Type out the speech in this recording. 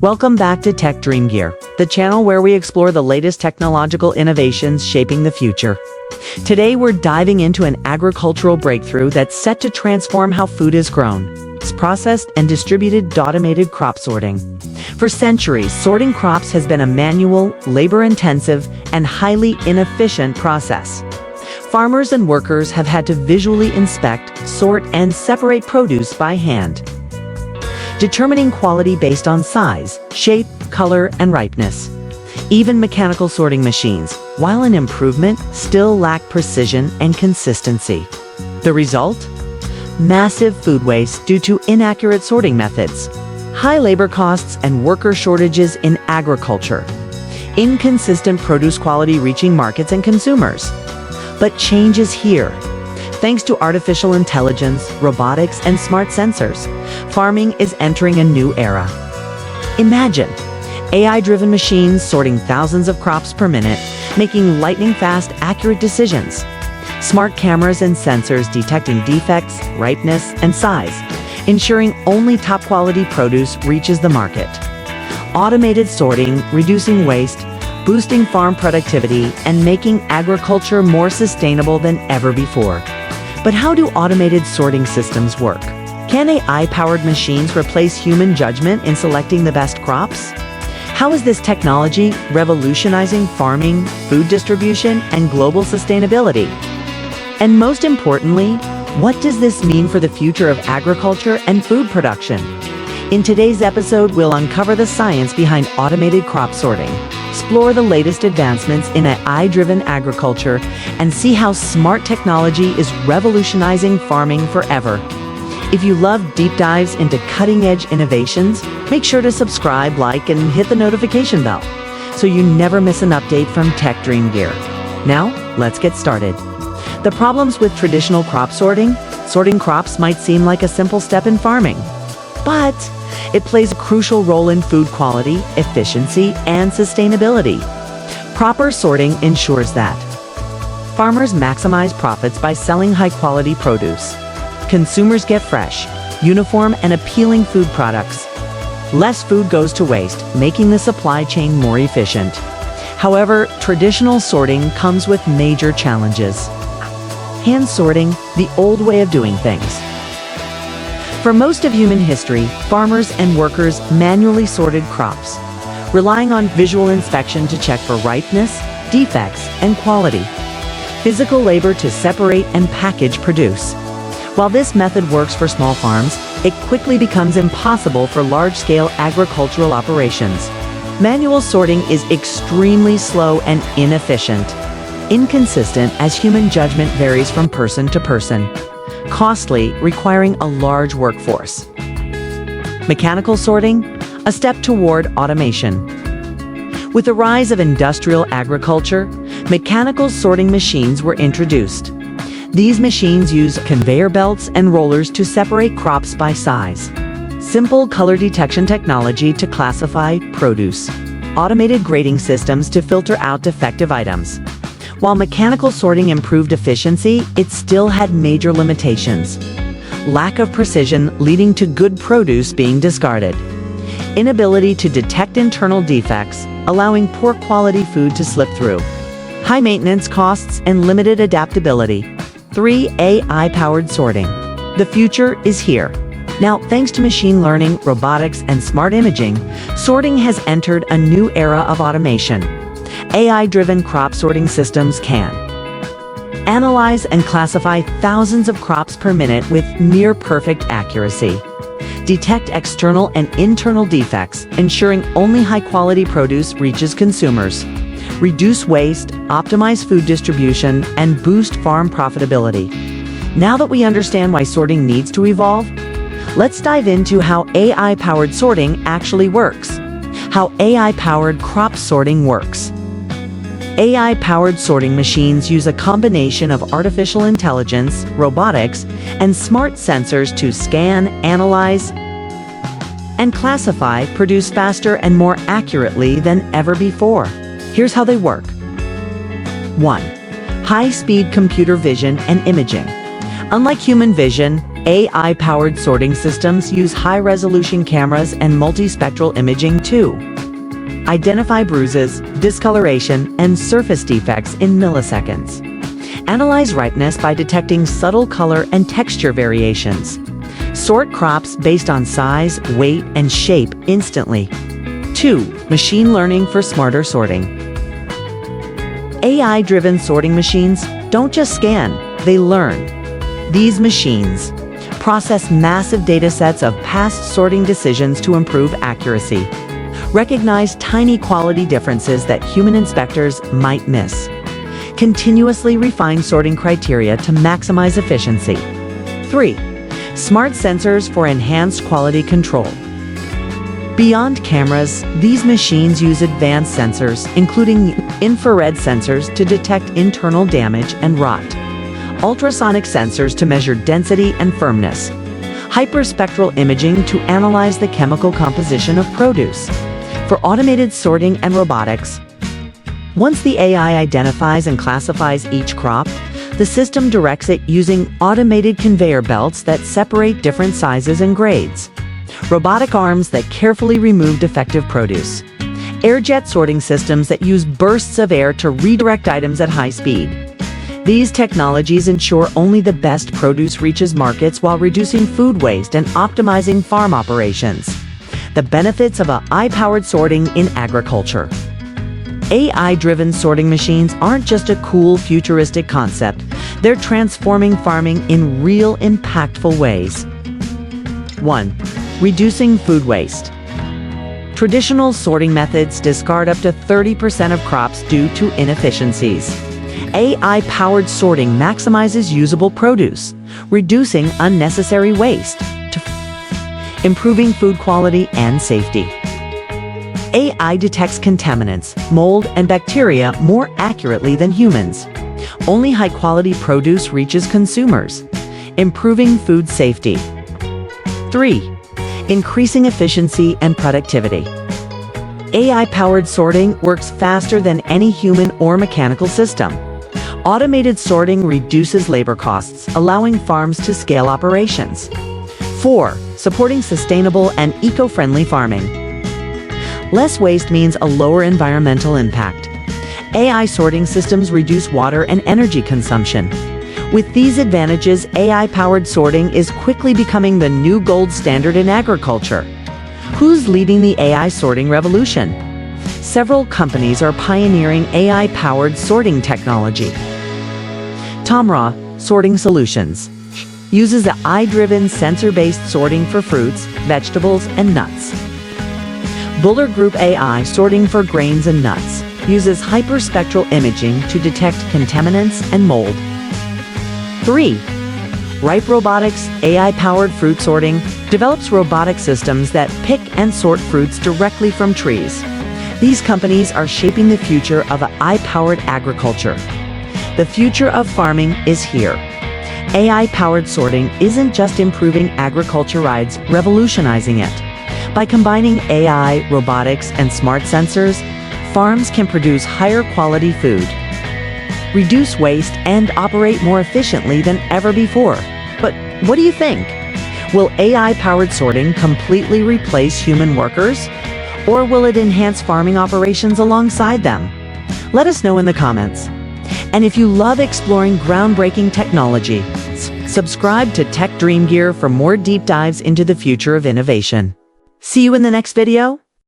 Welcome back to Tech Dream Gear, the channel where we explore the latest technological innovations shaping the future. Today we're diving into an agricultural breakthrough that's set to transform how food is grown. It's processed and distributed automated crop sorting. For centuries, sorting crops has been a manual, labor-intensive, and highly inefficient process. Farmers and workers have had to visually inspect, sort, and separate produce by hand, determining quality based on size, shape, color, and ripeness. Even mechanical sorting machines, while an improvement, still lack precision and consistency. The result? Massive food waste due to inaccurate sorting methods, high labor costs, and worker shortages in agriculture. Inconsistent produce quality reaching markets and consumers. But change is here. Thanks to artificial intelligence, robotics, and smart sensors, farming is entering a new era. Imagine AI-driven machines sorting thousands of crops per minute, making lightning-fast, accurate decisions. Smart cameras and sensors detecting defects, ripeness, and size, ensuring only top-quality produce reaches the market. Automated sorting, reducing waste, boosting farm productivity, and making agriculture more sustainable than ever before. But how do automated sorting systems work? Can AI-powered machines replace human judgment in selecting the best crops? How is this technology revolutionizing farming, food distribution, and global sustainability? And most importantly, what does this mean for the future of agriculture and food production? In today's episode, we'll uncover the science behind automated crop sorting, explore the latest advancements in AI-driven agriculture, and see how smart technology is revolutionizing farming forever. If you love deep dives into cutting-edge innovations, make sure to subscribe, like, and hit the notification bell so you never miss an update from Tech Dream Gear. Now, let's get started. The problems with traditional crop sorting crops might seem like a simple step in farming, but it plays a crucial role in food quality, efficiency, and sustainability. Proper sorting ensures that farmers maximize profits by selling high-quality produce. Consumers get fresh, uniform, and appealing food products. Less food goes to waste, making the supply chain more efficient. However, traditional sorting comes with major challenges. Hand sorting, the old way of doing things. For most of human history, farmers and workers manually sorted crops, relying on visual inspection to check for ripeness, defects, and quality. Physical labor to separate and package produce. While this method works for small farms, it quickly becomes impossible for large-scale agricultural operations. Manual sorting is extremely slow and inefficient, inconsistent as human judgment varies from person to person, costly, requiring a large workforce. Mechanical sorting, a step toward automation. With the rise of industrial agriculture, mechanical sorting machines were introduced. These machines use conveyor belts and rollers to separate crops by size. Simple color detection technology to classify produce. Automated grading systems to filter out defective items. While mechanical sorting improved efficiency, it still had major limitations. Lack of precision leading to good produce being discarded. Inability to detect internal defects, allowing poor quality food to slip through. High maintenance costs and limited adaptability. 3. AI-powered sorting. The future is here. Now, thanks to machine learning, robotics, and smart imaging, sorting has entered a new era of automation. AI-driven crop sorting systems can analyze and classify thousands of crops per minute with near-perfect accuracy, detect external and internal defects, ensuring only high-quality produce reaches consumers, reduce waste, optimize food distribution, and boost farm profitability. Now that we understand why sorting needs to evolve, let's dive into how AI-powered sorting actually works. How AI-powered crop sorting works. AI-powered sorting machines use a combination of artificial intelligence, robotics, and smart sensors to scan, analyze, and classify produce faster and more accurately than ever before. Here's how they work. 1. High-speed computer vision and imaging. Unlike human vision, AI-powered sorting systems use high-resolution cameras and multispectral imaging to identify bruises, discoloration, and surface defects in milliseconds. Analyze ripeness by detecting subtle color and texture variations. Sort crops based on size, weight, and shape instantly. 2. Machine learning for smarter sorting. AI-driven sorting machines don't just scan, they learn. These machines process massive data sets of past sorting decisions to improve accuracy. Recognize tiny quality differences that human inspectors might miss. Continuously refine sorting criteria to maximize efficiency. 3. Smart sensors for enhanced quality control. Beyond cameras, these machines use advanced sensors, including infrared sensors to detect internal damage and rot, ultrasonic sensors to measure density and firmness, hyperspectral imaging to analyze the chemical composition of produce. For automated sorting and robotics, once the AI identifies and classifies each crop, the system directs it using automated conveyor belts that separate different sizes and grades, robotic arms that carefully remove defective produce, air-jet sorting systems that use bursts of air to redirect items at high speed. These technologies ensure only the best produce reaches markets while reducing food waste and optimizing farm operations. The benefits of AI-powered sorting in agriculture. AI-driven sorting machines aren't just a cool, futuristic concept. They're transforming farming in real, impactful ways. 1. Reducing food waste. Traditional sorting methods discard up to 30% of crops due to inefficiencies. AI-powered sorting maximizes usable produce, reducing unnecessary waste, improving food quality and safety. AI detects contaminants, mold, and bacteria more accurately than humans. Only high-quality produce reaches consumers, improving food safety. 3. Increasing efficiency and productivity. AI-powered sorting works faster than any human or mechanical system. Automated sorting reduces labor costs, allowing farms to scale operations. 4. Supporting sustainable and eco-friendly farming. Less waste means a lower environmental impact. AI sorting systems reduce water and energy consumption. With these advantages, AI-powered sorting is quickly becoming the new gold standard in agriculture. Who's leading the AI sorting revolution? Several companies are pioneering AI-powered sorting technology. Tomra Sorting Solutions uses AI-driven sensor-based sorting for fruits, vegetables, and nuts. Buller Group AI sorting for grains and nuts uses hyperspectral imaging to detect contaminants and mold. 3. Ripe Robotics AI-powered fruit sorting develops robotic systems that pick and sort fruits directly from trees. These companies are shaping the future of AI-powered agriculture. The future of farming is here. AI-powered sorting isn't just improving agriculture, it's revolutionizing it. By combining AI, robotics, and smart sensors, farms can produce higher quality food, reduce waste, and operate more efficiently than ever before. But what do you think? Will AI-powered sorting completely replace human workers? Or will it enhance farming operations alongside them? Let us know in the comments. And if you love exploring groundbreaking technology, subscribe to Tech Dream Gear for more deep dives into the future of innovation. See you in the next video.